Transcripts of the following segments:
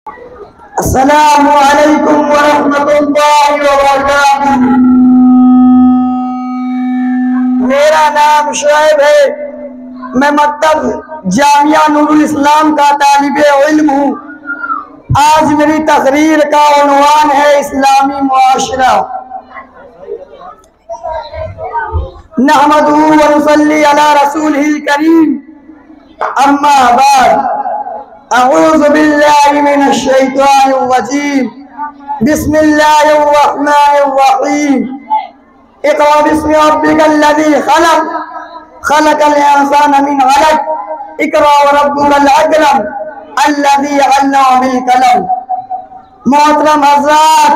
अस्सलामु अलैकुम वरहमतुल्लाहि वबरकातुहू। मेरा नाम शुएब है। मैं मकतब जामिया नूरुल इस्लाम का तालिबे इल्म हूँ। आज मेरी तकरीर का उन्वान है इस्लामी मुआशरा। नहमदुहू व नुसल्ली अला रसूलिहिल करीम, अम्मा बाद। अऊज़ु बिल्लाहि मिनश शैतानिर रजीम। बिस्मिल्लाहिर रहमानिर रहीम। इक़रा बिस्मि रब्बिकल लज़ी खलक़, खलक़ल इंसाना मिन अलक़। इक़रा व रब्बुकल अकरम, अल्लज़ी अल्लमा बिल कलम। मोहतरम हज़रात,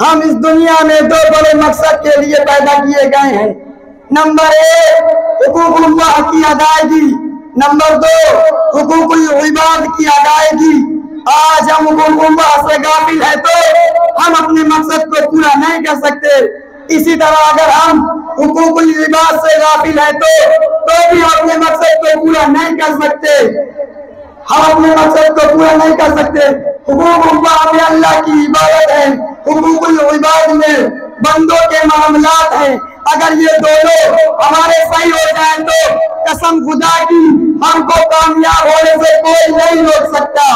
हम इस दुनिया में दो बड़े मकसद के लिए पैदा किए गए हैं। नंबर 1 हुकूकुल्लाह की अदायगी, नंबर 2 हुकूकुल इबाद की अदायगी। आज हम हुकूकुल्लाह से गाफिल है तो हम अपने मकसद को पूरा नहीं कर सकते। इसी तरह अगर हम हुकूकुल इबाद से गाफिल है तो भी अपने मकसद को पूरा नहीं कर सकते। हम अपने मकसद को पूरा नहीं कर सकते। हुकूकुल्लाह में अल्लाह की इबादत है, हुकूकुल इबाद में बंदों के मामलात हैं। अगर ये दोनों हमारे सही हो जाए तो कसम खुदा की हमको कामयाब होने से कोई नहीं रोक सकता।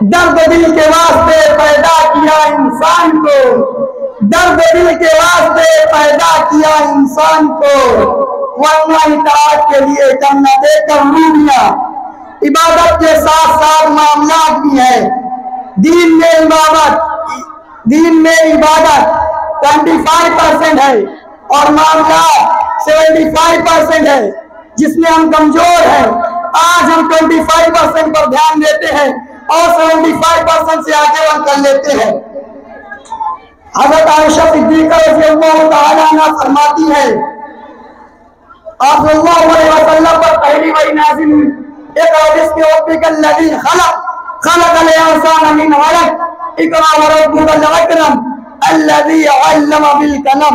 दर्द दिल के वास्ते पैदा किया इंसान को, दर्द दिल के वास्ते पैदा किया इंसान को, वरना इताअत के लिए जन्नत कमरूनिया। इबादत के साथ साथ मामलात भी है। दीन में इबादत 25% है और मामला 75% है, जिसमें हम कमजोर हैं। आज हम 25% पर ध्यान देते हैं और 75% से आगे हम कर लेते हैं। हज़रत आयशा सिद्दीक़ा रज़ियल्लाहु तआला अन्हा फरमाती है, आप सल्लल्लाहु अलैहि वसल्लम पर पहली वही नाज़िल हुई, इक़रा बिस्मि रब्बिकल लज़ी खलक़, खलक़ल इंसाना मिन अलक़। इक़रा व रब्बुकल अकरम, अल्लज़ी अल्लमा बिल कलम।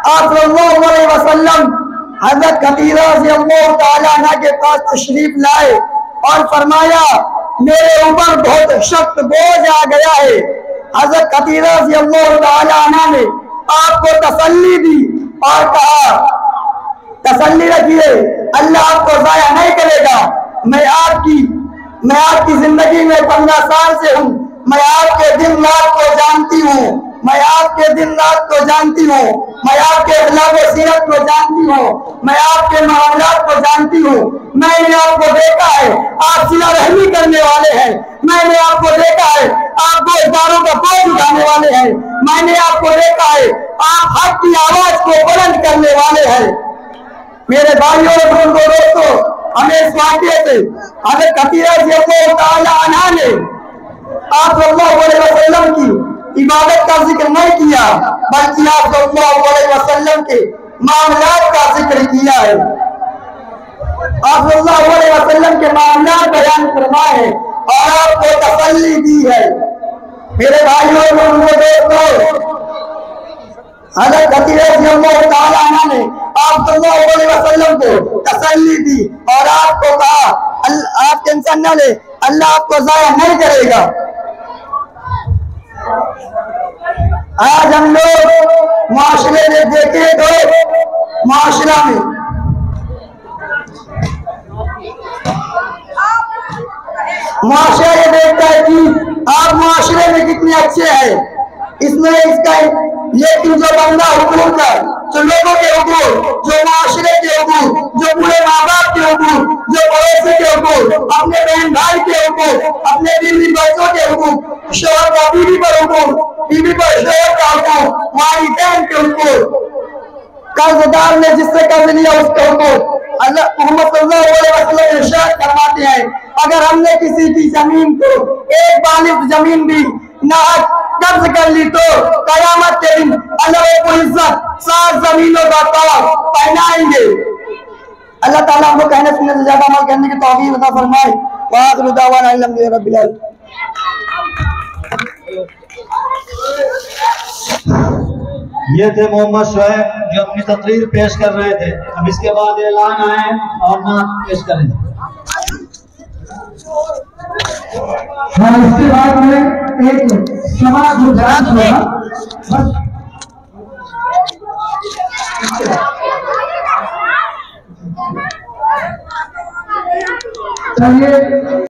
आप सल्लल्लाहु अलैहि वसल्लम हज़रत खदीजा रज़ियल्लाहु तआला अन्हा के पास तशरीफ लाए और फरमाया, मेरे ऊपर बहुत सख्त बोझ आ गया है। हज़रत खदीजा रज़ियल्लाहु तआला अन्हा ने आपको तसल्ली दी और कहा, तसल्ली रखिए, अल्लाह आपको ज़ाया नहीं करेगा। मैं आपकी जिंदगी में 15 साल से हूँ। मैं आपके दिन रात को जानती हूँ, मैं आपके दिन रात को जानती हूँ, मैं आपके अखलाक व सीरत को जानती हूँ, मैं आपके मामलात को जानती हूँ। मैंने आपको देखा है, आप सिला रहमी करने वाले हैं। मैंने आपको देखा है, आप गोशदारों का बोझ उठाने वाले हैं। मैंने आपको देखा है, आप हक की आवाज को बुलंद करने वाले हैं। मेरे भाइयों और दोस्तों, हमें इस वाक़े से हज़रत खदीजा रज़ियल्लाहु तआला अन्हा ने आप सल्लल्लाहु अलैहि वसल्लम की इबादत का जिक्र नहीं किया, बल्कि आप सल्लल्लाहु अलैहि वसल्लम के मामलात का जिक्र किया है। आप सल्लल्लाहु अलैहि वसल्लम के मामलात बयान फरमाए हैं और आपको तसल्ली दी है। मेरे भाइयों और दोस्तों, हज़रत खदीजा रज़ियल्लाहु तआला अन्हा ने आप सल्लल्लाहु अलैहि वसल्लम को तसल्ली दी और आपको कहा, आप टेंशन न ले, अल्लाह आपको ज़ाया नहीं करेगा। आज हम लोग माशरे में देखें तो माशरा में माशरा ये देखता है कि आप माशरे में कितने अच्छे हैं, इसमें इसका। लेकिन जो बंदा हुकूक है, जो लोगों के हुकूक, जो माशरे के हुकूक, जो पूरे माँ बाप के हुकूक, जो पड़ोसी के हुकूक, अपने बहन भाई के हुकूक, अपने बीवी बच्चों के हुकूक, शोहर का बीवी पर हुकूक, बीवी पर शोहर का हुकूक, वालिदैन के हुकूक, कर्जदार ने जिससे कर्ज लिया उसके हुकूक। अल्लाह मोहम्मद सल्लल्लाहु अलैहि वसल्लम इरशाद फरमाते हैं, अगर हमने किसी की जमीन को एक बालिग जमीन भी नाहक कब्ज कर ली तो कयामत के दिन अल्लाह रब्बुल इज्जत 7 जमीनों का ताज पहनाएंगे। अल्लाह ताला हमको कहने सुनने से ज्यादा अमल करने की तौफीक अता फरमाए। व आखिरु दावाना अल्हम्दुलिल्लाहि रब्बिल आलमीन। ये थे मोहम्मद शुएब जो अपनी तकरीर पेश कर रहे थे। अब इसके बाद ऐलान आए और नात पेश करें। और इसके बाद में एक समाज गुजरात होगा बस। चलिए